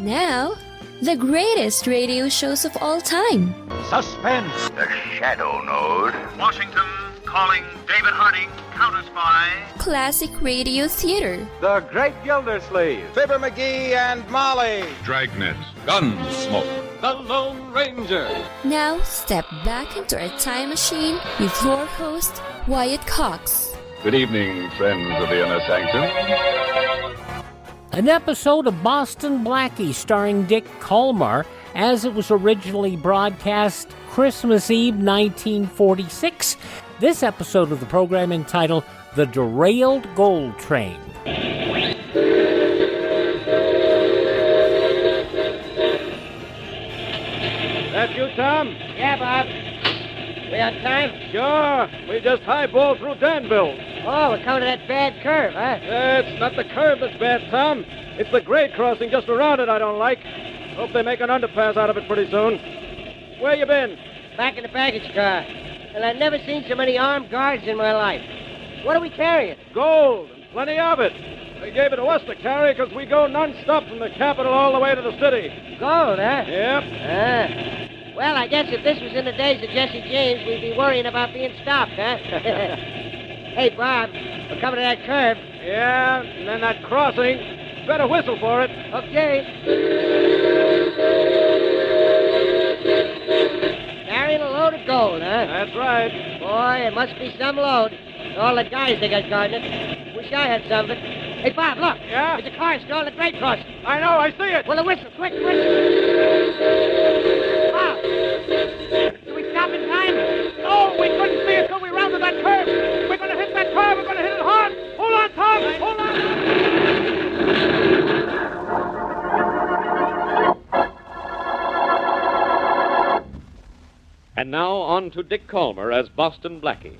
Now, the greatest radio shows of all time. Suspense. The Shadow Node. Washington calling David Harding, counter-spy. Classic radio theater. The Great Gildersleeve. Fibber McGee and Molly. Dragnet. Gunsmoke. The Lone Ranger. Now, step back into a time machine with your host, Wyatt Cox. Good evening, friends of the Inner Sanctum. An episode of Boston-Blackie starring Dick Kollmar as it was originally broadcast Christmas Eve 1946. This episode of the program entitled The Derailed Gold Train. That you, Tom? Yeah, Bob. We on time? Sure. We just highballed through Danville. Oh, we're coming to that bad curve, huh? It's not the curve that's bad, Tom. It's the grade crossing just around it I don't like. Hope they make an underpass out of it pretty soon. Where you been? Back in the baggage car. Well, I've never seen so many armed guards in my life. What are we carrying? Gold, and plenty of it. They gave it to us to carry because we go non-stop from the capital all the way to the city. Gold, huh? Yep. Well, I guess if this was in the days of Jesse James, we'd be worrying about being stopped, huh? Hey, Bob, we're coming to that curve. Yeah, and then that crossing. Better whistle for it. Okay. Carrying a load of gold, huh? That's right. Boy, it must be some load. All the guys they got guarding it. Wish I had some of it. Hey, Bob, look. Yeah? There's a car still at the grade crossing. I know, I see it. Well, the whistle, quick, whistle. Bob, do we stop in time? No, we couldn't see it till we rounded that curve. We're going to hit that curve. We're going to hit it hard. Hold on, Tom. Hold on. And now on to Dick Kollmar as Boston-Blackie.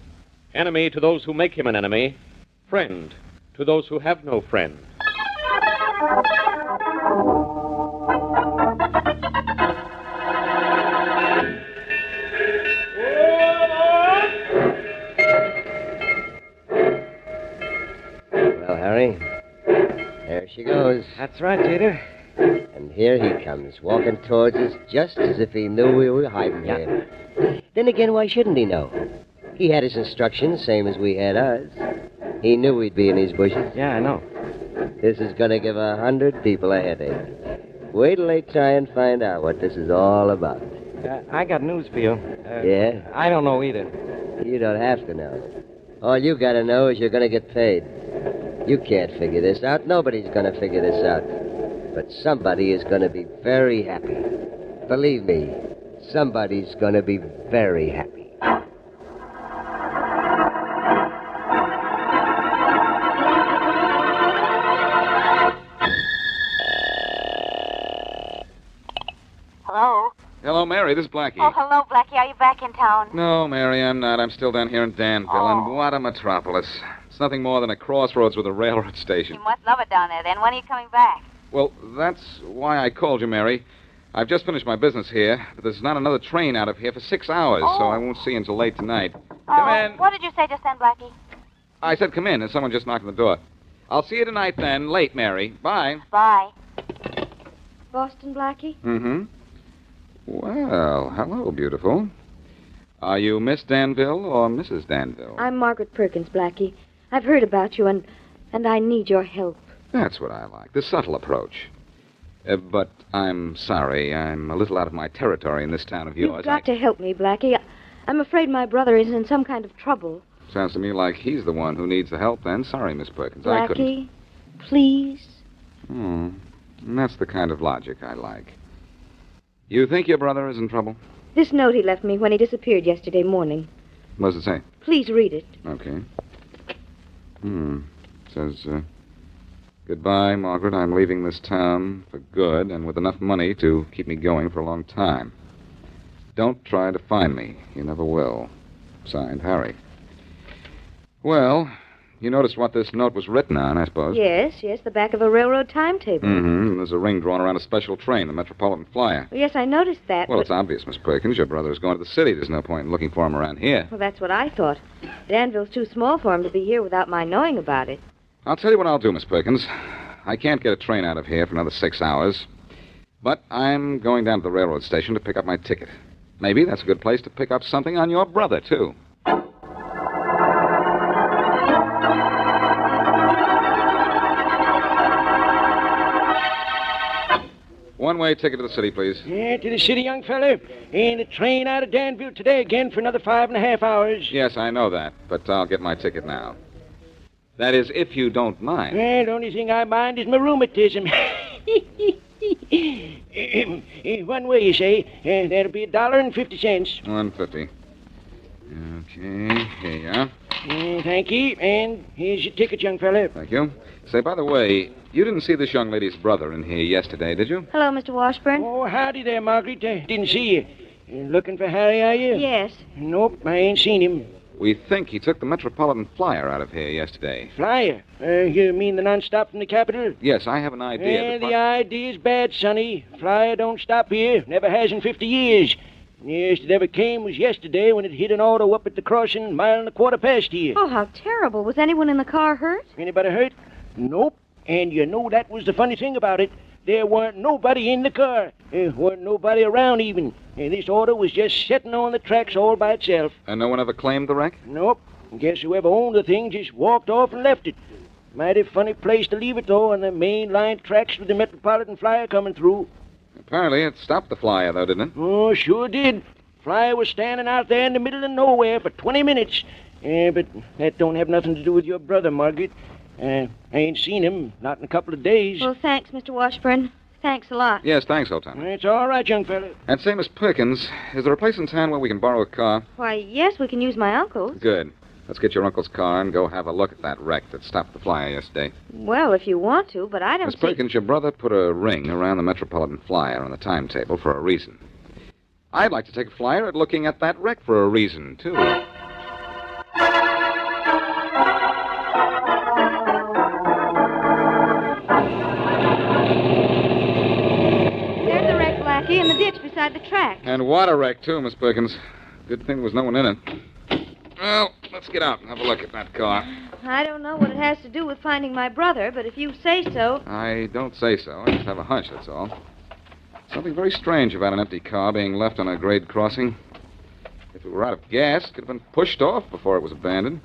Enemy to those who make him an enemy. Friend to those who have no friend. Well, Harry, there she goes. That's right, Jeter. And here he comes, walking towards us just as if he knew we were hiding here. Then again, why shouldn't he know? He had his instructions, same as we had ours. He knew we'd be in these bushes. Yeah, I know. This is going to give 100 people a headache. Wait till they try and find out what this is all about. I got news for you. Yeah? I don't know either. You don't have to know. All you got to know is you're going to get paid. You can't figure this out. Nobody's going to figure this out. But somebody is going to be very happy. Believe me, somebody's going to be very happy. Hello? Hello, Mary. This is Blackie. Oh, hello, Blackie. Are you back in town? No, Mary, I'm not. I'm still down here in Danville. Oh. And what a metropolis. It's nothing more than a crossroads with a railroad station. You must love it down there, then. When are you coming back? Well, that's why I called you, Mary. I've just finished my business here, but there's not another train out of here for 6 hours, so I won't see you until late tonight. Come in. What did you say just then, Blackie? I said come in, and someone just knocked on the door. I'll see you tonight then. Late, Mary. Bye. Bye. Boston-Blackie? Mm-hmm. Well, hello, beautiful. Are you Miss Danville or Mrs. Danville? I'm Margaret Perkins, Blackie. I've heard about you, and I need your help. That's what I like, the subtle approach. But I'm sorry, I'm a little out of my territory in this town of yours. You've got to help me, Blackie. I'm afraid my brother is in some kind of trouble. Sounds to me like he's the one who needs the help, then. Sorry, Miss Perkins, I couldn't. Blackie, please. And that's the kind of logic I like. You think your brother is in trouble? This note he left me when he disappeared yesterday morning. What does it say? Please read it. Okay. It says, goodbye, Margaret. I'm leaving this town for good and with enough money to keep me going for a long time. Don't try to find me. You never will. Signed, Harry. Well, you noticed what this note was written on, I suppose. Yes, the back of a railroad timetable. Mm-hmm. There's a ring drawn around a special train, the Metropolitan Flyer. Yes, I noticed that. Well, it's obvious, Miss Perkins. Your brother is going to the city. There's no point in looking for him around here. Well, that's what I thought. Danville's too small for him to be here without my knowing about it. I'll tell you what I'll do, Miss Perkins. I can't get a train out of here for another 6 hours. But I'm going down to the railroad station to pick up my ticket. Maybe that's a good place to pick up something on your brother, too. One-way ticket to the city, please. Yeah, to the city, young fella. And the train out of Danville today again for another 5.5 hours. Yes, I know that, but I'll get my ticket now. That is, if you don't mind. Well, the only thing I mind is my rheumatism. One way, you say. That'll be $1.50. $1.50. Okay, here you are. Thank you. And here's your ticket, young fella. Thank you. Say, by the way, you didn't see this young lady's brother in here yesterday, did you? Hello, Mr. Washburn. Oh, howdy there, Margaret. Didn't see you. Looking for Harry, are you? Yes. Nope, I ain't seen him. We think he took the Metropolitan Flyer out of here yesterday. Flyer? You mean the non-stop from the capital? Yes, I have an idea. The idea's bad, Sonny. Flyer don't stop here. Never has in 50 years. Nearest it ever came was yesterday when it hit an auto up at the crossing, 1.25 miles past here. Oh, how terrible. Was anyone in the car hurt? Anybody hurt? Nope. And you know that was the funny thing about it. There weren't nobody in the car. There weren't nobody around even. And this auto was just sitting on the tracks all by itself. And no one ever claimed the wreck? Nope. Guess whoever owned the thing just walked off and left it. Mighty funny place to leave it, though, on the main line tracks with the Metropolitan Flyer coming through. Apparently it stopped the Flyer, though, didn't it? Oh, sure did. Flyer was standing out there in the middle of nowhere for 20 minutes. But that don't have nothing to do with your brother, Margaret. I ain't seen him, not in a couple of days. Well, thanks, Mr. Washburn. Thanks a lot. Yes, thanks, old timer. It's all right, young fella. And say, Miss Perkins, is there a place in town where we can borrow a car? Why, yes, we can use my uncle's. Good. Let's get your uncle's car and go have a look at that wreck that stopped the Flyer yesterday. Well, if you want to, but I don't Miss Perkins, your brother put a ring around the Metropolitan Flyer on the timetable for a reason. I'd like to take a flyer at looking at that wreck for a reason, too. In the ditch beside the track. And what a wreck, too, Miss Perkins. Good thing there was no one in it. Well, let's get out and have a look at that car. I don't know what it has to do with finding my brother, but if you say so... I don't say so. I just have a hunch, that's all. Something very strange about an empty car being left on a grade crossing. If it were out of gas, it could have been pushed off before it was abandoned.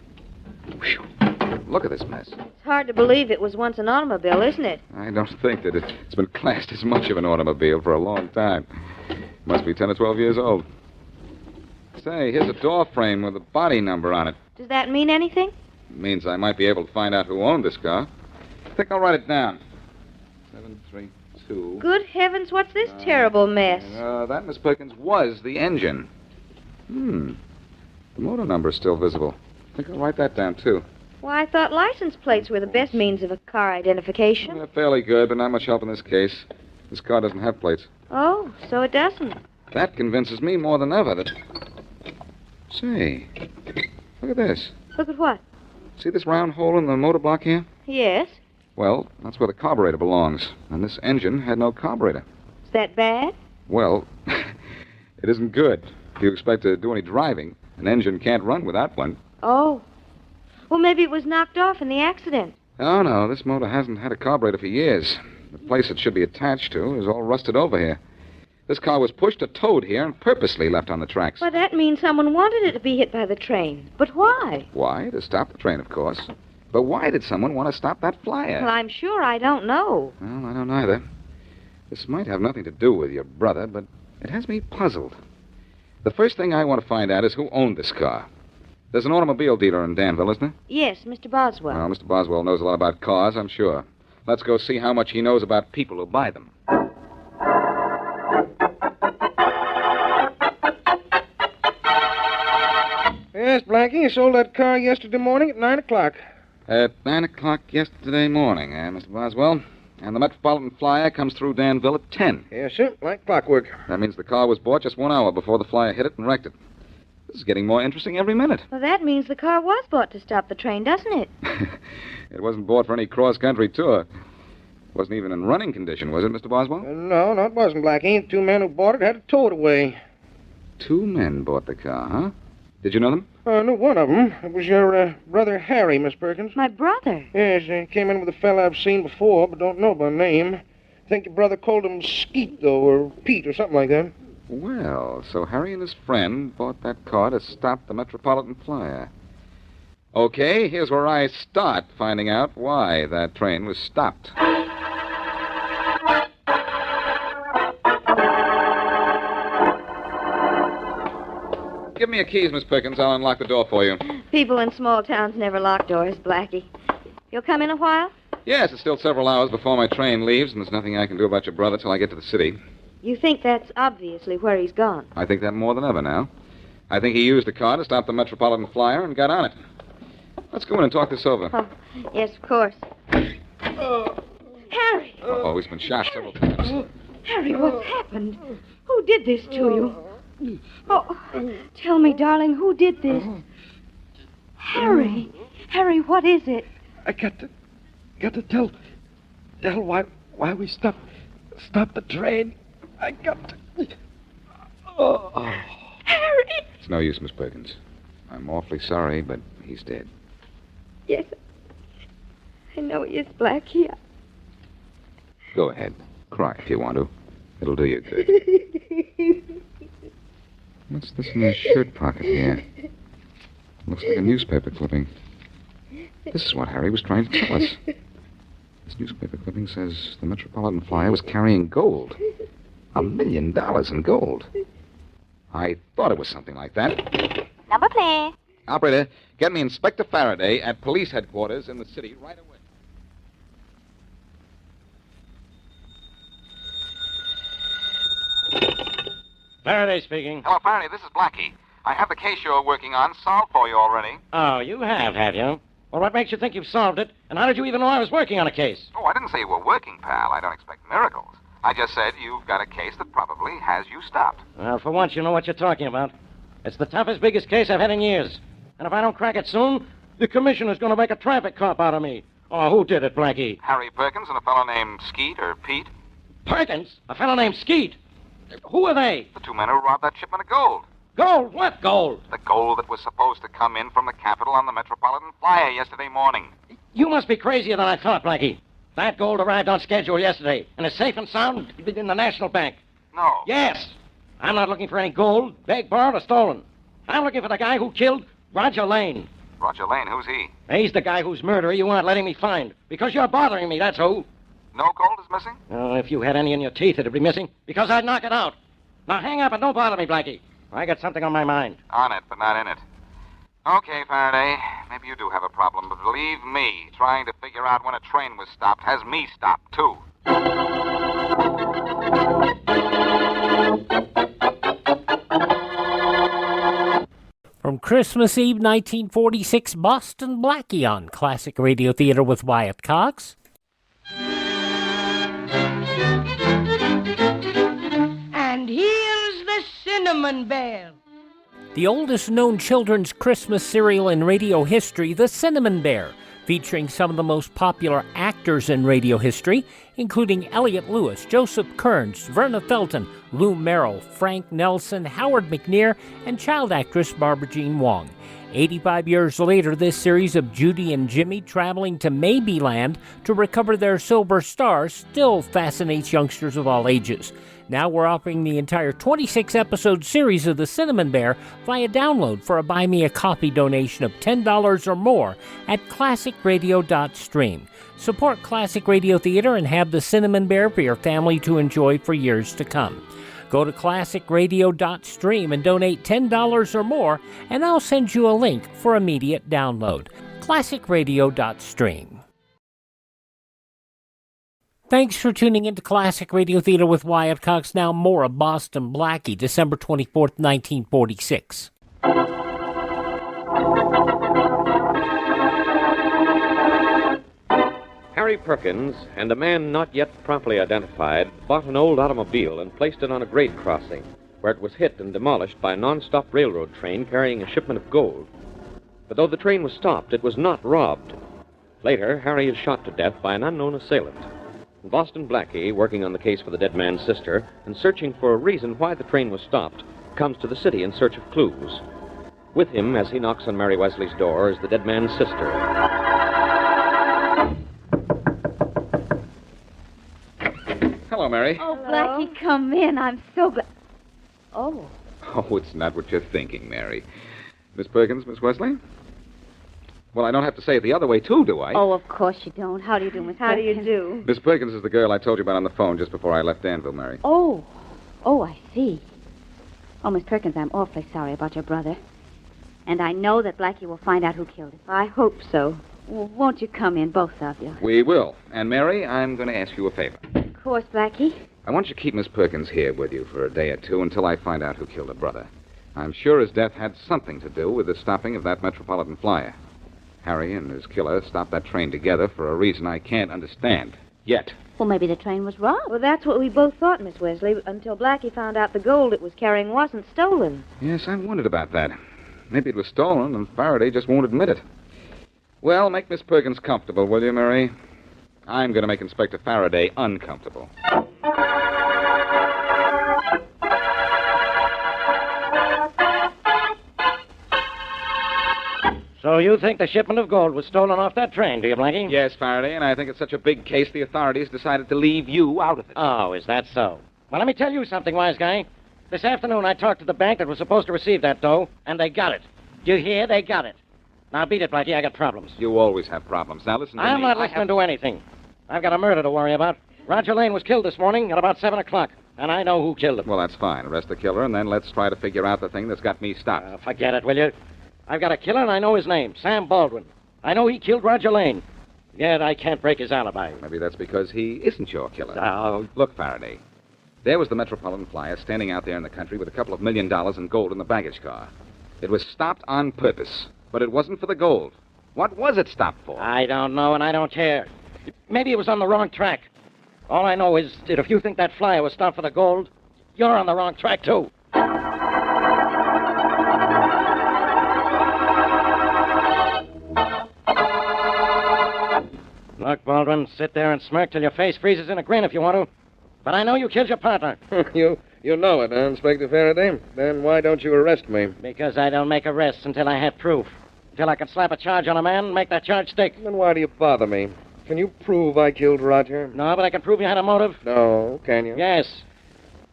Whew. Look at this mess. It's hard to believe it was once an automobile, isn't it? I don't think that it's been classed as much of an automobile for a long time. It must be 10 or 12 years old. Say, here's a door frame with a body number on it. Does that mean anything? It means I might be able to find out who owned this car. I think I'll write it down. 732. Good heavens, what's this terrible mess? That, Miss Perkins, was the engine. The motor number's still visible. I think I'll write that down, too. Why, I thought license plates were the best means of a car identification. They're fairly good, but not much help in this case. This car doesn't have plates. Oh, so it doesn't. That convinces me more than ever that... Say, look at this. Look at what? See this round hole in the motor block here? Yes. Well, that's where the carburetor belongs. And this engine had no carburetor. Is that bad? Well, it isn't good. If you expect to do any driving, an engine can't run without one. Oh. Well, maybe it was knocked off in the accident. Oh, no, this motor hasn't had a carburetor for years. The place it should be attached to is all rusted over here. This car was pushed or towed here and purposely left on the tracks. Well, that means someone wanted it to be hit by the train. But why? Why? To stop the train, of course. But why did someone want to stop that flyer? Well, I'm sure I don't know. Well, I don't either. This might have nothing to do with your brother, but it has me puzzled. The first thing I want to find out is who owned this car. There's an automobile dealer in Danville, isn't there? Yes, Mr. Boswell. Well, Mr. Boswell knows a lot about cars, I'm sure. Let's go see how much he knows about people who buy them. Yes, Blackie, you sold that car yesterday morning at 9 o'clock. At 9 o'clock yesterday morning, Mr. Boswell. And the Metropolitan Flyer comes through Danville at 10. Yes, sir, like clockwork. That means the car was bought just 1 hour before the Flyer hit it and wrecked it. This is getting more interesting every minute. Well, that means the car was bought to stop the train, doesn't it? It wasn't bought for any cross-country tour. It wasn't even in running condition, was it, Mr. Boswell? No, it wasn't, Blackie. The two men who bought it had to tow it away. 2 men bought the car, huh? Did you know them? I knew one of them. It was your brother Harry, Miss Perkins. My brother? Yes, he came in with a fella I've seen before, but don't know by name. think your brother called him Skeet, though, or Pete, or something like that. Well, so Harry and his friend bought that car to stop the Metropolitan Flyer. Okay, here's where I start finding out why that train was stopped. Give me your keys, Miss Perkins. I'll unlock the door for you. People in small towns never lock doors, Blackie. You'll come in a while? Yes, it's still several hours before my train leaves, and there's nothing I can do about your brother till I get to the city. You think that's obviously where he's gone? I think that more than ever now. I think he used the car to stop the Metropolitan Flyer and got on it. Let's go in and talk this over. Oh, yes, of course. Harry! Oh, he's been shot several times. Harry, what's happened? Who did this to you? Oh, tell me, darling, who did this? Harry! Harry, what is it? I got to tell why we stopped the train. I got to... Oh. Harry! It's no use, Miss Perkins. I'm awfully sorry, but he's dead. Yes, I know he is, Blackie. Go ahead. Cry if you want to. It'll do you good. What's this in his shirt pocket here? Looks like a newspaper clipping. This is what Harry was trying to tell us. This newspaper clipping says the Metropolitan Flyer was carrying gold. $1 million in gold. I thought it was something like that. Number, please. Operator, get me Inspector Faraday at police headquarters in the city right away. Faraday speaking. Hello, Faraday. This is Blackie. I have the case you're working on solved for you already. Oh, you have you? Well, what makes you think you've solved it? And how did you even know I was working on a case? Oh, I didn't say you were working, pal. I don't expect miracles. I just said you've got a case that probably has you stopped. Well, for once, you know what you're talking about. It's the toughest, biggest case I've had in years. And if I don't crack it soon, the commissioner's going to make a traffic cop out of me. Oh, who did it, Blackie? Harry Perkins and a fellow named Skeet or Pete. Perkins? A fellow named Skeet? Who are they? The two men who robbed that shipment of gold. Gold? What gold? The gold that was supposed to come in from the capital on the Metropolitan Flyer yesterday morning. You must be crazier than I thought, Blackie. That gold arrived on schedule yesterday, and is safe and sound in the National Bank. No. Yes. I'm not looking for any gold, begged, borrowed, or stolen. I'm looking for the guy who killed Roger Lane. Roger Lane, who's he? He's the guy whose murderer you aren't letting me find. Because you're bothering me, that's who. No gold is missing? Oh, if you had any in your teeth, it'd be missing. Because I'd knock it out. Now hang up and don't bother me, Blackie. I got something on my mind. On it, but not in it. Okay, Faraday. Maybe you do have a problem, but believe me, trying to figure out when a train was stopped has me stopped, too. From Christmas Eve 1946, Boston Blackie on Classic Radio Theater with Wyatt Cox. And here's the Cinnamon Bear. The oldest known children's Christmas serial in radio history, The Cinnamon Bear, featuring some of the most popular actors in radio history, including Elliot Lewis, Joseph Kearns, Verna Felton, Lou Merrill, Frank Nelson, Howard McNear, and child actress Barbara Jean Wong. 85 years later, this series of Judy and Jimmy traveling to Maybeland to recover their silver stars still fascinates youngsters of all ages. Now we're offering the entire 26-episode series of The Cinnamon Bear via download for a Buy Me a Coffee donation of $10 or more at classicradio.stream. Support Classic Radio Theater and have The Cinnamon Bear for your family to enjoy for years to come. Go to classicradio.stream and donate $10 or more, and I'll send you a link for immediate download. classicradio.stream. Thanks for tuning into Classic Radio Theater with Wyatt Cox. Now more of Boston Blackie, December 24th, 1946. Harry Perkins and a man not yet properly identified bought an old automobile and placed it on a grade crossing, where it was hit and demolished by a non-stop railroad train carrying a shipment of gold. But though the train was stopped, it was not robbed. Later, Harry is shot to death by an unknown assailant. Boston Blackie, working on the case for the dead man's sister and searching for a reason why the train was stopped, comes to the city in search of clues. With him, as he knocks on Mary Wesley's door, is the dead man's sister. Mary. Oh, Blackie, come in. I'm so glad. Oh. Oh, it's not what you're thinking, Mary. Miss Perkins, Miss Wesley? Well, I don't have to say it the other way, too, do I? Oh, of course you don't. How do you do, Miss How do you Perkins? do? Miss Perkins is the girl I told you about on the phone just before I left Danville, Mary. Oh, I see. Oh, Miss Perkins, I'm awfully sorry about your brother. And I know that Blackie will find out who killed him. I hope so. Well, won't you come in, both of you? We will. And, Mary, I'm going to ask you a favor. Of course, Blackie. I want you to keep Miss Perkins here with you for a day or two until I find out who killed her brother. I'm sure his death had something to do with the stopping of that Metropolitan flyer. Harry and his killer stopped that train together for a reason I can't understand. Yet. Well, maybe the train was robbed. Well, that's what we both thought, Miss Wesley, until Blackie found out the gold it was carrying wasn't stolen. Yes, I wondered about that. Maybe it was stolen and Faraday just won't admit it. Well, make Miss Perkins comfortable, will you, Mary? I'm going to make Inspector Faraday uncomfortable. So you think the shipment of gold was stolen off that train, do you, Blackie? Yes, Faraday, and I think it's such a big case the authorities decided to leave you out of it. Oh, is that so? Well, let me tell you something, wise guy. This afternoon I talked to the bank that was supposed to receive that dough, and they got it. Do you hear? They got it. Now beat it, Blackie. I got problems. You always have problems. Now listen to me. I'm not listening to anything. I've got a murder to worry about. Roger Lane was killed this morning at about 7 o'clock, and I know who killed him. Well, that's fine. Arrest the killer, and then let's try to figure out the thing that's got me stopped. Forget it, will you? I've got a killer, and I know his name, Sam Baldwin. I know he killed Roger Lane. Yet I can't break his alibi. Maybe that's because he isn't your killer. Oh. Look, Faraday. There was the Metropolitan flyer standing out there in the country with a couple of $1 million in gold in the baggage car. It was stopped on purpose, but it wasn't for the gold. What was it stopped for? I don't know, and I don't care. Maybe it was on the wrong track. All I know is that if you think that flyer was stopped for the gold, you're on the wrong track, too. Look, Baldwin, sit there and smirk till your face freezes in a grin if you want to. But I know you killed your partner. You know it, huh, Inspector Faraday? Then why don't you arrest me? Because I don't make arrests until I have proof. Until I can slap a charge on a man and make that charge stick. Then why do you bother me? Can you prove I killed Roger? No, but I can prove you had a motive. No, can you? Yes.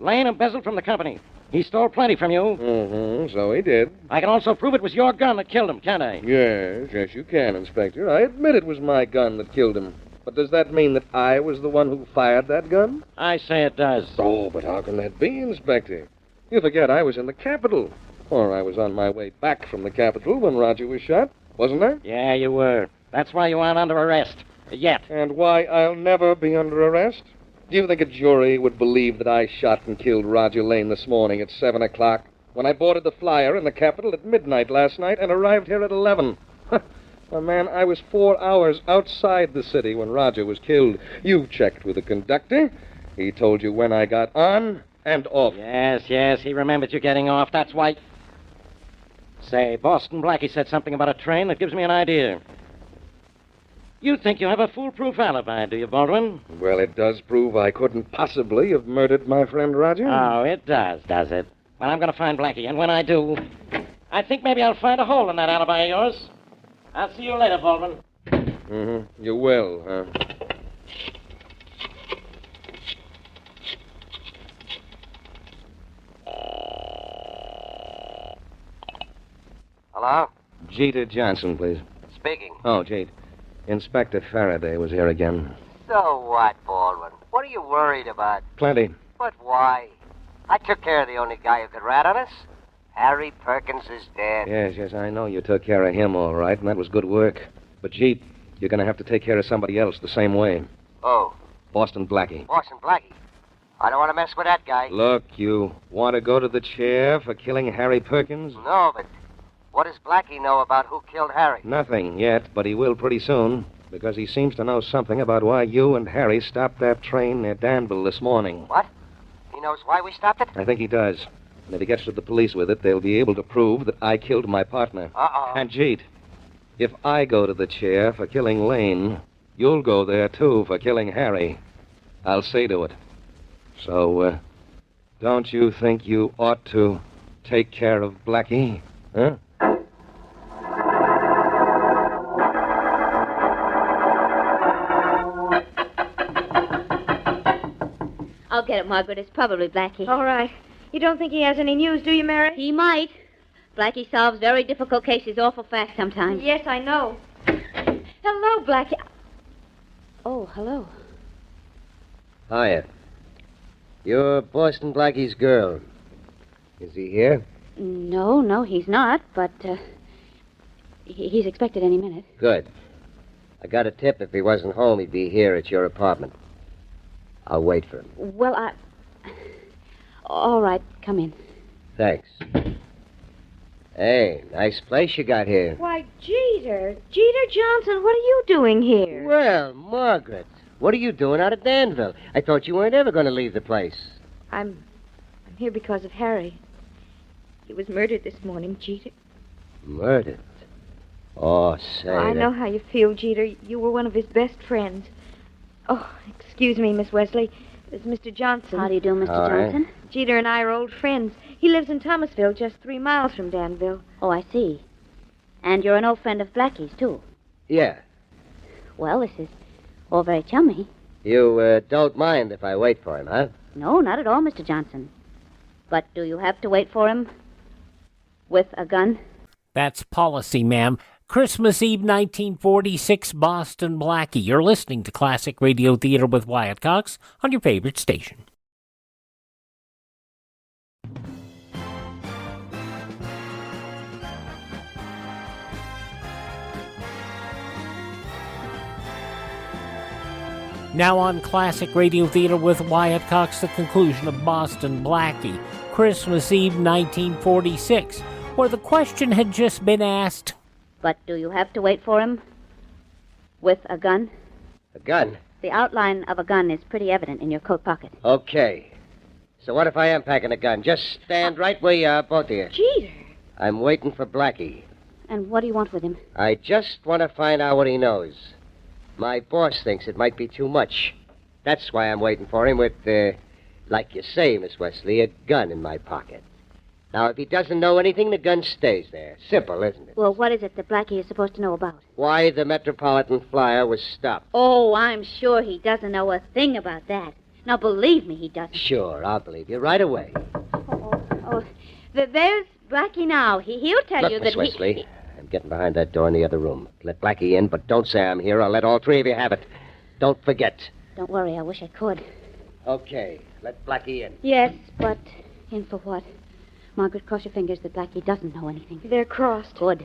Lane embezzled from the company. He stole plenty from you. Mm-hmm, so he did. I can also prove it was your gun that killed him, can't I? Yes, you can, Inspector. I admit it was my gun that killed him. But does that mean that I was the one who fired that gun? I say it does. Oh, but how can that be, Inspector? You forget I was in the Capitol. Or I was on my way back from the Capitol when Roger was shot, wasn't I? Yeah, you were. That's why you aren't under arrest. Yet. And why I'll never be under arrest? Do you think a jury would believe that I shot and killed Roger Lane this morning at 7 o'clock when I boarded the flyer in the Capitol at midnight last night and arrived here at 11? Well, man, I was 4 hours outside the city when Roger was killed. You checked with the conductor. He told you when I got on and off. Yes, he remembered you getting off. That's why... Say, Boston-Blackie said something about a train that gives me an idea. You think you have a foolproof alibi, do you, Baldwin? Well, it does prove I couldn't possibly have murdered my friend Roger. Oh, it does it? Well, I'm going to find Blackie, and when I do, I think maybe I'll find a hole in that alibi of yours. I'll see you later, Baldwin. Mm-hmm. You will, huh? Hello? Jeter Johnson, please. Speaking. Oh, Jade. Inspector Faraday was here again. So what, Baldwin? What are you worried about? Plenty. But why? I took care of the only guy who could rat on us. Harry Perkins is dead. Yes, I know you took care of him all right, and that was good work. But, Jeet, you're going to have to take care of somebody else the same way. Oh. Boston-Blackie. Boston-Blackie? I don't want to mess with that guy. Look, you want to go to the chair for killing Harry Perkins? No, but what does Blackie know about who killed Harry? Nothing yet, but he will pretty soon, because he seems to know something about why you and Harry stopped that train near Danville this morning. What? He knows why we stopped it? I think he does. And if he gets to the police with it, they'll be able to prove that I killed my partner. Uh-oh. And, Jeet, if I go to the chair for killing Lane, you'll go there, too, for killing Harry. I'll see to it. So, don't you think you ought to take care of Blackie? Huh? I'll get it, Margaret. It's probably Blackie. All right. You don't think he has any news, do you, Mary? He might. Blackie solves very difficult cases awful fast sometimes. Yes, I know. Hello, Blackie. Oh, hello. Hiya. You're Boston Blackie's girl. Is he here? No, he's not, but he's expected any minute. Good. I got a tip if he wasn't home, he'd be here at your apartment. I'll wait for him. Well, all right, come in. Thanks. Hey, nice place you got here. Why, Jeter. Jeter Johnson, what are you doing here? Well, Margaret, what are you doing out of Danville? I thought you weren't ever going to leave the place. I'm here because of Harry. He was murdered this morning, Jeter. Murdered? Oh, say I know how you feel, Jeter. You were one of his best friends. Oh, excuse me, Miss Wesley. It's Mr. Johnson. How do you do, Mr. Johnson? Jeter and I are old friends. He lives in Thomasville, just 3 miles from Danville. Oh, I see. And you're an old friend of Blackie's, too. Yeah. Well, this is all very chummy. You don't mind if I wait for him, huh? No, not at all, Mr. Johnson. But do you have to wait for him with a gun? That's policy, ma'am. Christmas Eve, 1946, Boston Blackie. You're listening to Classic Radio Theater with Wyatt Cox on your favorite station. Now on Classic Radio Theater with Wyatt Cox, the conclusion of Boston Blackie, Christmas Eve, 1946, where the question had just been asked, but do you have to wait for him with a gun? A gun? The outline of a gun is pretty evident in your coat pocket. Okay. So what if I am packing a gun? Just stand right where you are, both of you. Jeter. I'm waiting for Blackie. And what do you want with him? I just want to find out what he knows. My boss thinks it might be too much. That's why I'm waiting for him with, like you say, Miss Wesley, a gun in my pocket. Now, if he doesn't know anything, the gun stays there. Simple, isn't it? Well, what is it that Blackie is supposed to know about? Why the Metropolitan Flyer was stopped. Oh, I'm sure he doesn't know a thing about that. Now, believe me, he doesn't. Sure, I'll believe you right away. There's Blackie now. He'll tell you that Miss Wesley, I'm getting behind that door in the other room. Let Blackie in, but don't say I'm here. I'll let all three of you have it. Don't forget. Don't worry, I wish I could. Okay, let Blackie in. Yes, but in for what? Margaret, cross your fingers that Blackie doesn't know anything. They're crossed. Good.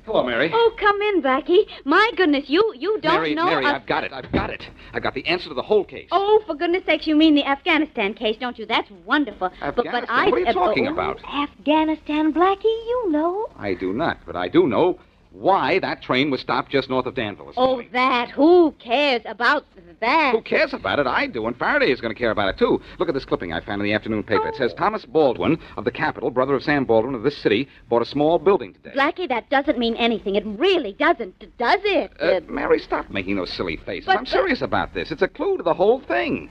Hello, Mary. Oh, come in, Blackie. My goodness, you don't know... Mary, I've got it. I got the answer to the whole case. Oh, for goodness sakes, you mean the Afghanistan case, don't you? That's wonderful. Afghanistan? What are you talking about? Afghanistan, Blackie, you know. I do not, but I do know why that train was stopped just north of Danville this morning. That. Who cares about that? Who cares about it? I do, and Faraday is going to care about it, too. Look at this clipping I found in the afternoon paper. It says Thomas Baldwin of the Capitol, brother of Sam Baldwin of this city, bought a small building today. Blackie, that doesn't mean anything. It really doesn't, does it? Mary, stop making those silly faces. I'm serious about this. It's a clue to the whole thing.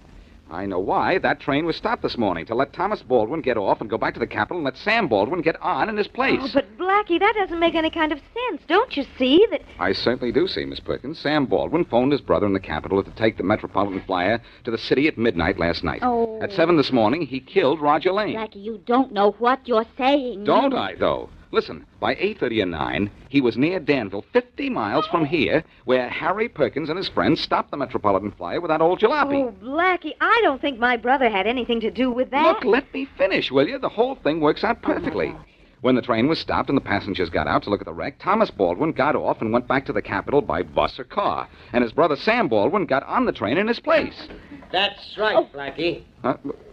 I know why that train was stopped this morning, to let Thomas Baldwin get off and go back to the Capitol and let Sam Baldwin get on in his place. Oh, but Blackie, that doesn't make any kind of sense. Don't you see that... I certainly do see, Miss Perkins. Sam Baldwin phoned his brother in the Capitol to take the Metropolitan Flyer to the city at midnight last night. Oh. At 7 this morning, he killed Roger Lane. Blackie, you don't know what you're saying. Don't I, though? Listen, by 8:39, he was near Danville, 50 miles from here, where Harry Perkins and his friends stopped the Metropolitan Flyer with that old jalopy. Oh, Blackie, I don't think my brother had anything to do with that. Look, let me finish, will you? The whole thing works out perfectly. When the train was stopped and the passengers got out to look at the wreck, Thomas Baldwin got off and went back to the Capitol by bus or car. And his brother Sam Baldwin got on the train in his place. That's right, Blackie.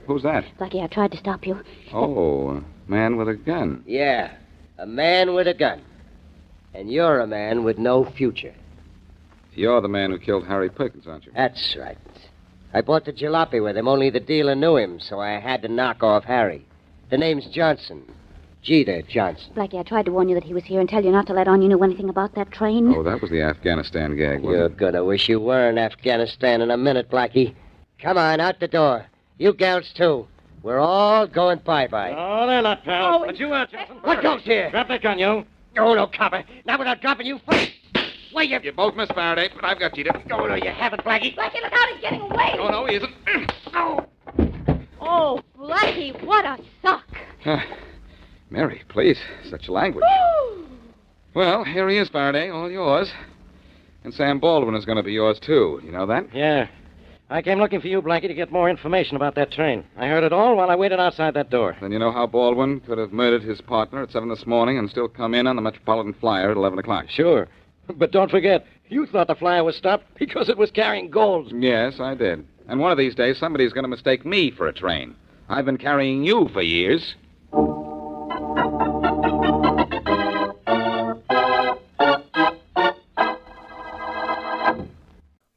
Who's that? Blackie, I tried to stop you. Oh, a man with a gun. Yeah, a man with a gun. And you're a man with no future. You're the man who killed Harry Perkins, aren't you? That's right. I bought the jalopy with him, only the dealer knew him, so I had to knock off Harry. The name's Johnson. Jeter Johnson. Blackie, I tried to warn you that he was here and tell you not to let on you knew anything about that train. Oh, that was the Afghanistan gag, wasn't You're it? gonna wish you were in Afghanistan in a minute, Blackie. Come on, out the door. You gals, too. We're all going bye-bye. Oh, they're not, pal. But you are, Johnson. What goes here? Drop that gun, you. Oh, no, copper. Not without dropping you first. Wait, You both missed Faraday, but I've got Jeter. Oh, no, you haven't, Blackie. Blackie, look out, he's getting away. Oh, no, he isn't. Oh, Blackie, what a suck. Mary, please, such language. Well, here he is, Faraday, all yours. And Sam Baldwin is going to be yours, too. You know that? Yeah. I came looking for you, Blackie, to get more information about that train. I heard it all while I waited outside that door. Then you know how Baldwin could have murdered his partner at 7 this morning and still come in on the Metropolitan Flyer at 11 o'clock. Sure. But don't forget, you thought the flyer was stopped because it was carrying gold. Yes, I did. And one of these days, somebody's going to mistake me for a train. I've been carrying you for years.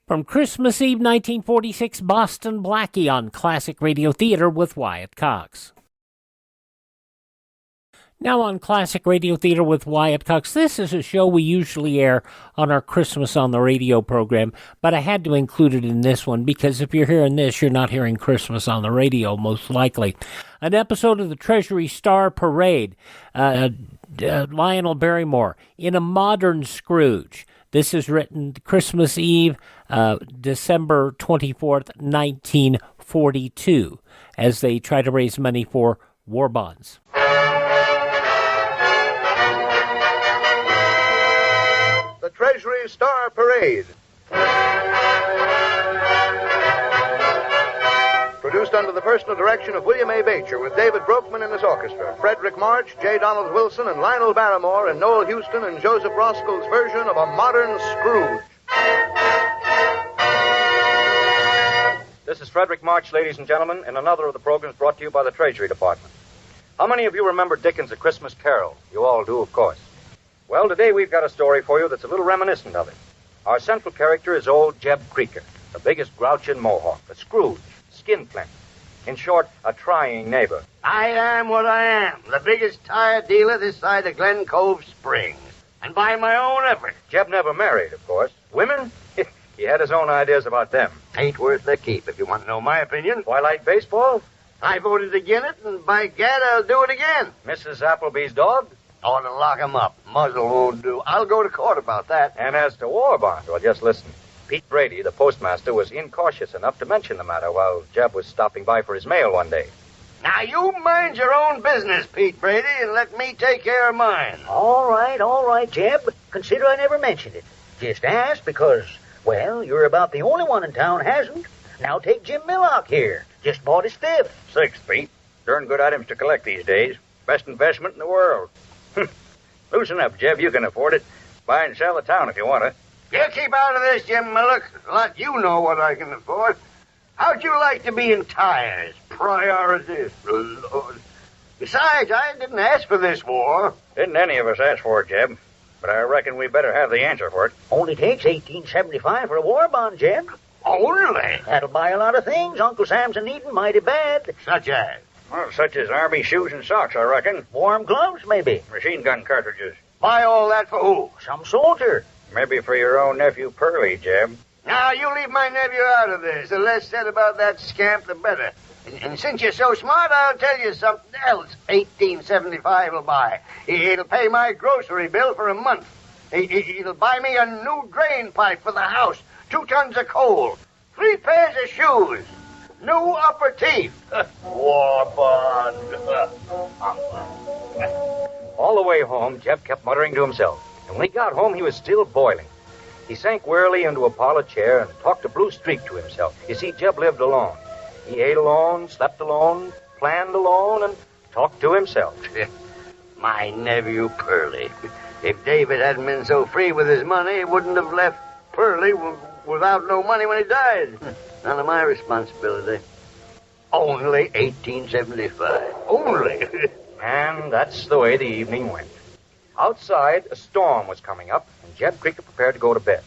From Christmas Eve 1946, Boston-Blackie on Classic Radio Theater with Wyatt Cox. Now on Classic Radio Theater with Wyatt Cox, this is a show we usually air on our Christmas on the Radio program, but I had to include it in this one because if you're hearing this, you're not hearing Christmas on the radio, most likely. An episode of the Treasury Star Parade, Lionel Barrymore, in A Modern Scrooge. This is written Christmas Eve, December 24th, 1942, as they try to raise money for war bonds. The Treasury Star Parade. Produced under the personal direction of William A. Beecher with David Broekman and his orchestra, Frederick March, J. Donald Wilson, and Lionel Barrymore, and Noel Houston and Joseph Roscoe's version of A Modern Scrooge. This is Frederick March, ladies and gentlemen, in another of the programs brought to you by the Treasury Department. How many of you remember Dickens' A Christmas Carol? You all do, of course. Well, today we've got a story for you that's a little reminiscent of it. Our central character is old Jeb Creaker, the biggest grouch in Mohawk, a Scrooge, skinflint. In short, a trying neighbor. I am what I am, the biggest tire dealer this side of Glen Cove Springs. And by my own effort. Jeb never married, of course. Women? He had his own ideas about them. Ain't worth the keep, if you want to know my opinion. Twilight baseball? I voted against it, and by gad, I'll do it again. Mrs. Appleby's dog? Ought to lock him up. Muzzle won't do. I'll go to court about that. And as to war bonds, well, just listen. Pete Brady, the postmaster, was incautious enough to mention the matter while Jeb was stopping by for his mail one day. Now, you mind your own business, Pete Brady, and let me take care of mine. All right, Jeb. Consider I never mentioned it. Just asked because, well, you're about the only one in town hasn't. Now take Jim Millock here. Just bought his fifth. Sixth, Pete. Darn good items to collect these days. Best investment in the world. Loosen up, Jeb. You can afford it. Buy and sell the town if you want to. You keep out of this, Jim Millock. Let you know what I can afford. How'd you like to be in tires? Priorities. Lord. Besides, I didn't ask for this war. Didn't any of us ask for it, Jeb. But I reckon we better have the answer for it. Only takes $18.75 for a war bond, Jeb. Only? That'll buy a lot of things Uncle Sam's needing mighty bad. Such as? Well, such as army shoes and socks, I reckon. Warm gloves, maybe. Machine gun cartridges. Buy all that for who? Some soldier. Maybe for your own nephew, Pearlie, Jeb. Now, you leave my nephew out of this. The less said about that scamp, the better. And since you're so smart, I'll tell you something else. $18.75 will buy. It'll pay my grocery bill for a month. It'll buy me a new drain pipe for the house, 2 tons of coal, 3 pairs of shoes, new upper teeth. War bond. All the way home, Jeb kept muttering to himself. And when he got home, he was still boiling. He sank wearily into a parlor chair and talked a blue streak to himself. You see, Jeb lived alone. He ate alone, slept alone, planned alone, and talked to himself. My nephew, Pearlie. If David hadn't been so free with his money, he wouldn't have left Pearlie without no money when he died. None of my responsibility. Only $18.75. Only. And that's the way the evening went. Outside, a storm was coming up, and Jeb Creaker prepared to go to bed.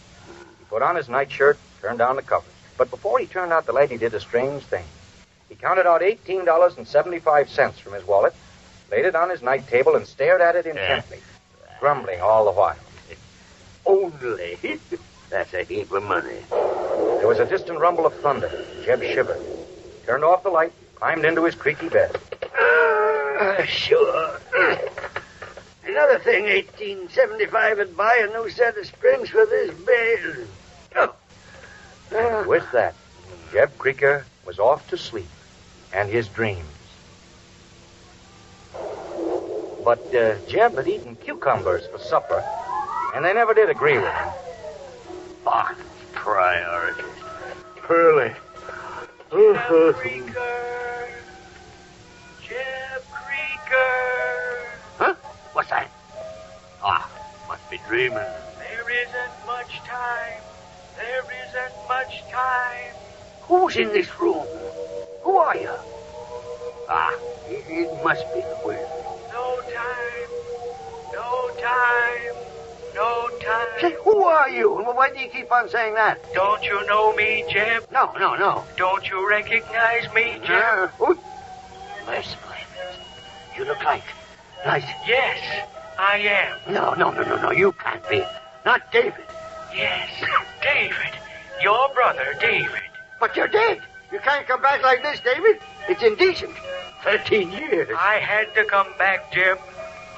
He put on his nightshirt, turned down the covers. But before he turned out the light, he did a strange thing. He counted out $18.75 from his wallet, laid it on his night table, and stared at it intently, grumbling all the while. Only. That's a heap of money. There was a distant rumble of thunder. Jeb shivered, turned off the light, climbed into his creaky bed. Sure. another thing. 1875 would buy a new set of springs for this bed. With that, Jeb Creaker was off to sleep and his dreams. But Jeb had eaten cucumbers for supper, and they never did agree with him. Ah, priorities. Pearly. Jeb Creaker. Jeb Creaker. Huh? What's that? Ah, must be dreaming. There isn't much time. There isn't much time. Who's in this room? Who are you? Ah, it must be the wind. No time. No time. No time. Say, who are you? And why do you keep on saying that? Don't you know me, Jeb? No. Don't you recognize me, Jeb? Mercifully. You look like... Yes, I am. No, you can't be. Not David. Yes, David. Your brother, David. But you're dead. You can't come back like this, David. It's indecent. 13 years. I had to come back, Jeb.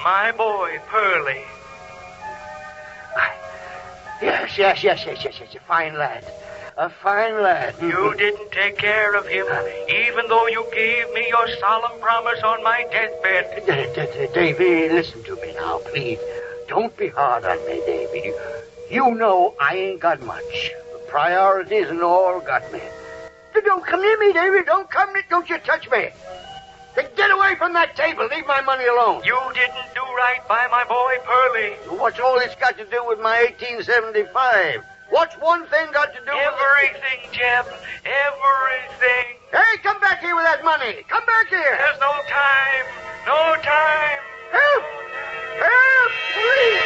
My boy, Pearly. Yes. A fine lad. A fine lad. You didn't take care of him, even though you gave me your solemn promise on my deathbed. Davy, listen to me now, please. Don't be hard on me, Davy. You know I ain't got much. The priorities and all got me. Don't come near me, Davy. Don't you touch me. Get away from that table. Leave my money alone. You didn't do right by my boy, Pearly. What's all this got to do with my 1875? What's one thing got to do with... Everything, Jeb. Everything. Hey, come back here with that money. Come back here. There's no time. No time. Help! Help, please!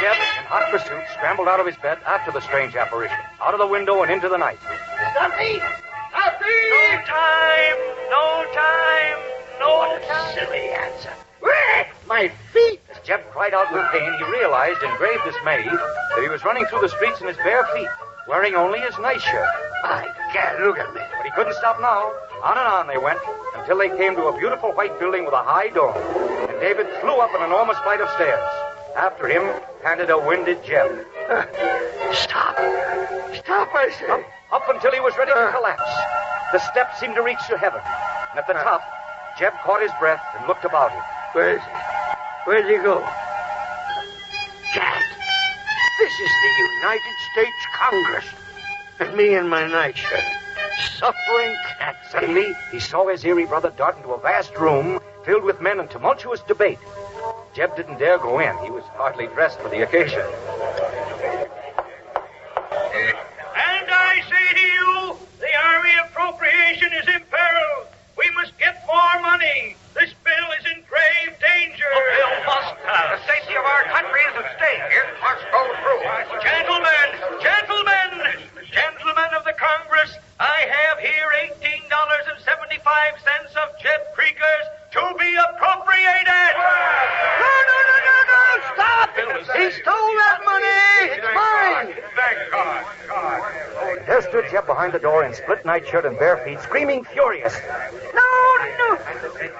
Jeb, in hot pursuit, scrambled out of his bed after the strange apparition, out of the window and into the night. Stop me! Stop me! No time. No time. No What a time. silly answer. My feet! As Jeb cried out with pain, he realized in grave dismay that he was running through the streets in his bare feet, wearing only his nightshirt. My God, look at me. But he couldn't stop now. On and on they went, until they came to a beautiful white building with a high dome. And David flew up an enormous flight of stairs. After him panted a winded Jeb. Stop. Stop, I say. Up until he was ready to collapse. The steps seemed to reach to heaven. And at the top, Jeb caught his breath and looked about him. Where's he? Where'd he go? Dad, this is the United States Congress. And me in my nightshirt. Suffering cat. Suddenly, he saw his eerie brother dart into a vast room filled with men in tumultuous debate. Jeb didn't dare go in. He was hardly dressed for the occasion. And I say to you, the Army appropriation is imperiled. We must get more money. This bill is in grave danger. The bill must pass. The safety of our country is at stake. It must go through. Gentlemen of the Congress, I have here $18.75 of Jeb Creaker's to be appropriated. No, stop! He stole that money! It's mine! Thank God. There stood Jeb behind the door in split nightshirt and bare feet, screaming furious. No!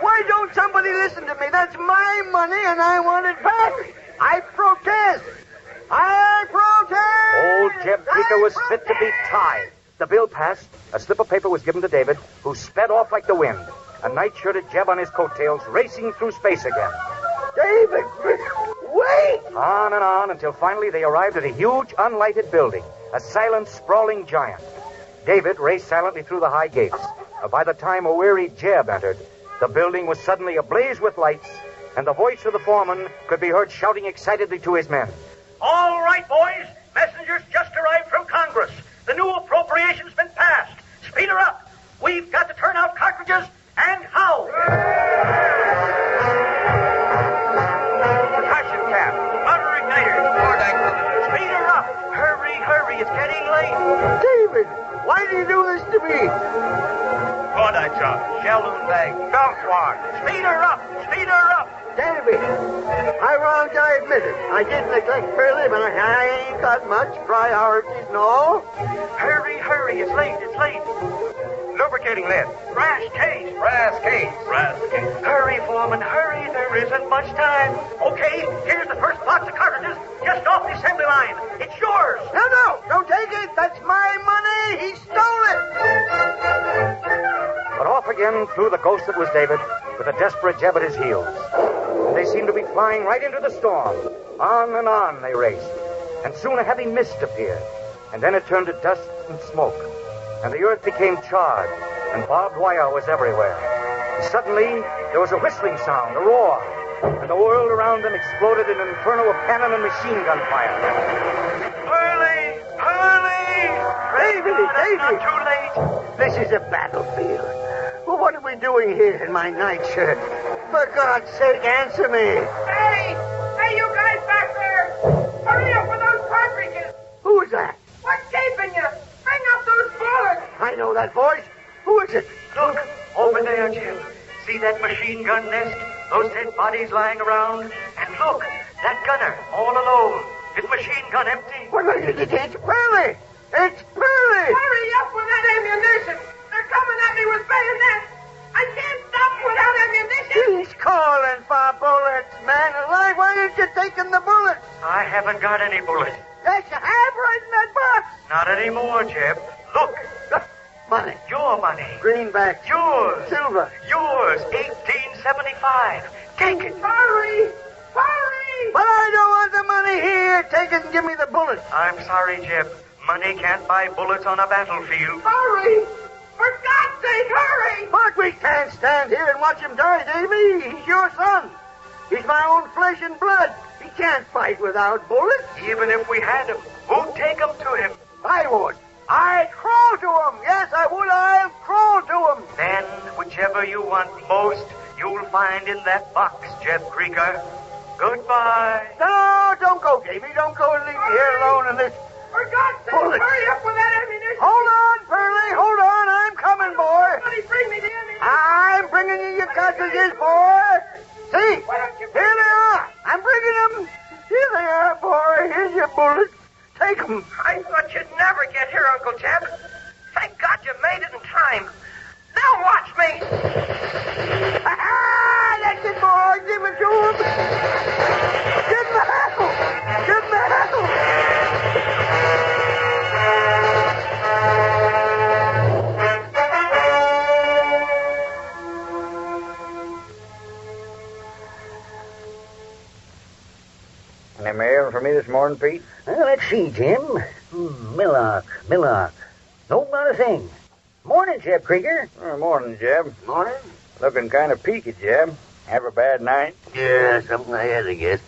Why don't somebody listen to me? That's my money and I want it back! I protest! Old Jeb Creaker was fit to be tied. The bill passed. A slip of paper was given to David, who sped off like the wind. A night-shirted Jeb on his coattails, racing through space again. David, wait! On and on until finally they arrived at a huge, unlighted building, a silent, sprawling giant. David raced silently through the high gates. By the time a weary Jeb entered, the building was suddenly ablaze with lights, and the voice of the foreman could be heard shouting excitedly to his men. All right, boys. Messengers just arrived from Congress. The new appropriation's been passed. Speed her up. We've got to turn out cartridges and how? Percussion cap. Motor igniter. Speed her up. Hurry. It's getting late. David, why do you do this to me? Corda job. Shalloon bag. Belt wad. Speed her up. David, I admit it. I did neglect Pearly, but I ain't got much priorities, no. Hurry. It's late. Lubricating lead. Brass case. Brass case. Brass case. Hurry, Foreman, hurry. There isn't much time. Okay, here's the first box of cartridges just off the assembly line. It's yours. No, don't take it. That's my money. He stole it. But off again flew the ghost that was David, with a desperate Jeb at his heels. And they seemed to be flying right into the storm. On and on they raced. And soon a heavy mist appeared. And then it turned to dust and smoke. And the earth became charred, and barbed wire was everywhere. And suddenly, there was a whistling sound, a roar, and the world around them exploded in an inferno of cannon and machine gun fire. Hurley! Hurley! Davy! Not too late. This is a battlefield. Well, what are we doing here in my nightshirt? For God's sake, answer me. Hey! Hey, you guys back there! Hurry up with those cartridges! Who is that? What's keeping you? Bring up those bullets! I know that voice. Who is it? Look, over there, Jim. See that machine gun nest? Those dead bodies lying around? And look, that gunner, all alone. His machine gun empty. Well, it's Pearlie! It's Pearlie! Hurry up with that ammunition! They're coming at me with bayonets! I can't stop without ammunition! He's calling for bullets, man alive. Why aren't you taking the bullets? I haven't got any bullets. Yes, you have right in that box. Not anymore, Jeb. Look. Money. Your money. Greenback. Yours. Silver. Yours. 1875. Take it. Hurry! Hurry! But I don't want the money here. Take it and give me the bullets. I'm sorry, Jeb. Money can't buy bullets on a battlefield. Hurry! For God's sake, hurry! But we can't stand here and watch him die, Davy. He's your son. He's my own flesh and blood. He can't fight without bullets. Even if we had him, who'd take them to him? I would. I'd crawl to him. Yes, I would. I'll crawl to him. Then, whichever you want most, you'll find in that box, Jeb Krieger. Goodbye. No, don't go, Davy. Don't go and leave me here alone in this. For God's sake, bullets. hurry up with that ammunition. Hold on, Pearlie. Hold on. I'm coming, boy. Somebody bring me the ammunition. I'm bringing you your cartridges, boy. See? Here they are. I'm bringing them. Here they are, boy. Here's your bullets. Take them. I thought you'd never get here, Uncle Jeb. Thank God you made it in time. Now watch me. Ah, that's it, boy. Give it to him. Give him the hackle. Give him the hackle. Any mail for me this morning, Pete? Well, let's see, Jim. Millock. No, not a thing. Morning, Jeb Krieger. Morning, Jeb. Morning. Looking kind of peaky, Jeb. Have a bad night? Yeah, something I had, I guess.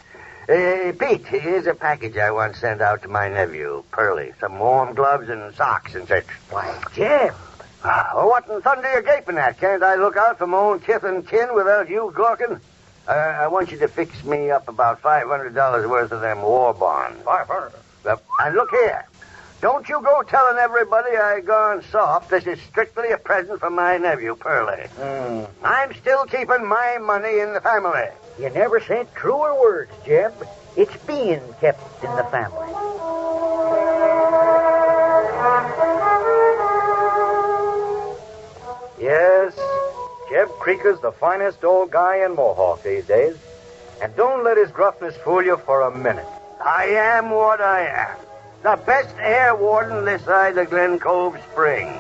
Pete, here's a package I want to send out to my nephew, Pearlie. Some warm gloves and socks and such. Why, Jeb. Well, what in thunder you gaping at? Can't I look out for my own kith and kin without you gawking? I want you to fix me up about $500 worth of them war bonds. 500? And look here. Don't you go telling everybody I gone soft. This is strictly a present from my nephew, Pearlie. I'm still keeping my money in the family. You never said truer words, Jeb. It's being kept in the family. Yes, Jeb Krieger's the finest old guy in Mohawk these days. And don't let his gruffness fool you for a minute. I am what I am. The best air warden this side of Glen Cove Spring.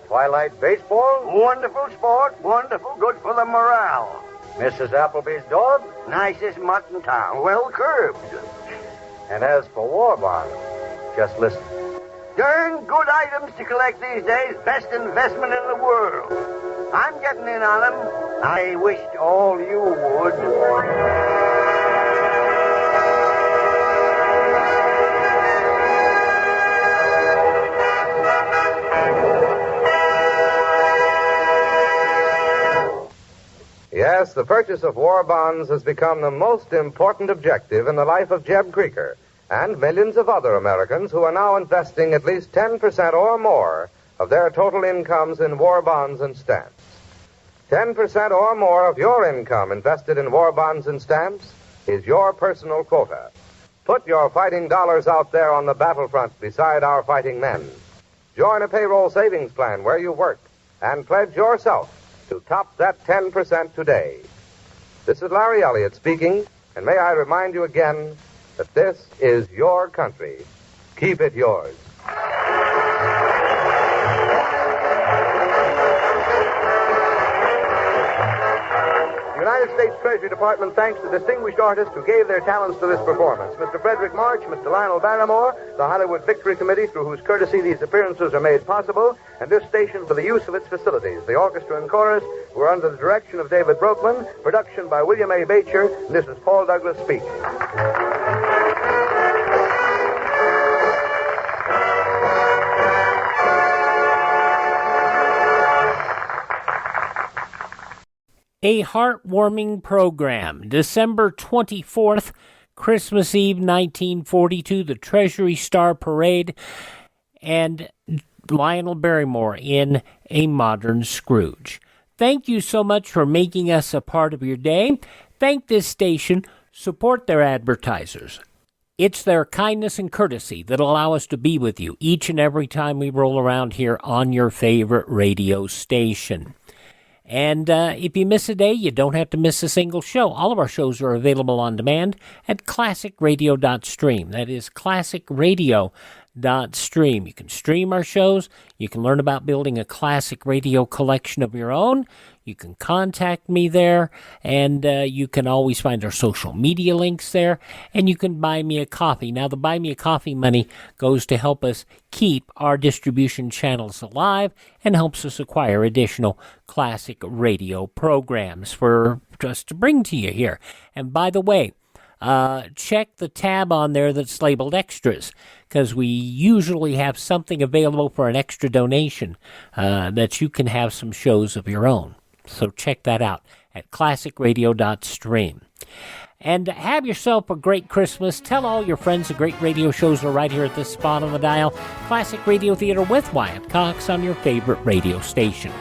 Twilight baseball? Wonderful sport. Wonderful. Good for the morale. Mrs. Appleby's dog? Nicest mutt in town. Well curbed. And as for war bonds, just listen. Darn good items to collect these days. Best investment in the world. I'm getting in on them. I wished all you would. Yes, the purchase of war bonds has become the most important objective in the life of Jeb Krieger and millions of other Americans who are now investing at least 10% or more of their total incomes in war bonds and stamps. 10% or more of your income invested in war bonds and stamps is your personal quota. Put your fighting dollars out there on the battlefront beside our fighting men. Join a payroll savings plan where you work and pledge yourself to top that 10% today. This is Larry Elliott speaking, and may I remind you again that this is your country. Keep it yours. The United States Treasury Department thanks the distinguished artists who gave their talents to this performance. Mr. Frederick March, Mr. Lionel Barrymore, the Hollywood Victory Committee, through whose courtesy these appearances are made possible, and this station for the use of its facilities. The orchestra and chorus were under the direction of David Broekman, production by William A. Bacher, and this is Paul Douglas speaking. A heartwarming program. December 24th, Christmas Eve, 1942, the Treasury Star Parade, and Lionel Barrymore in A Modern Scrooge. Thank you so much for making us a part of your day. Thank this station. Support their advertisers. It's their kindness and courtesy that allow us to be with you each and every time we roll around here on your favorite radio station. And if you miss a day, you don't have to miss a single show. All of our shows are available on demand at classicradio.stream. That is classicradio.stream. You can stream our shows. You can learn about building a classic radio collection of your own. You can contact me there, and you can always find our social media links there, and you can buy me a coffee. Now, the Buy Me a Coffee money goes to help us keep our distribution channels alive and helps us acquire additional classic radio programs for us to bring to you here. And by the way, check the tab on there that's labeled Extras, because we usually have something available for an extra donation that you can have some shows of your own. So check that out at classicradio.stream. And have yourself a great Christmas. Tell all your friends the great radio shows are right here at this spot on the dial. Classic Radio Theater with Wyatt Cox on your favorite radio station.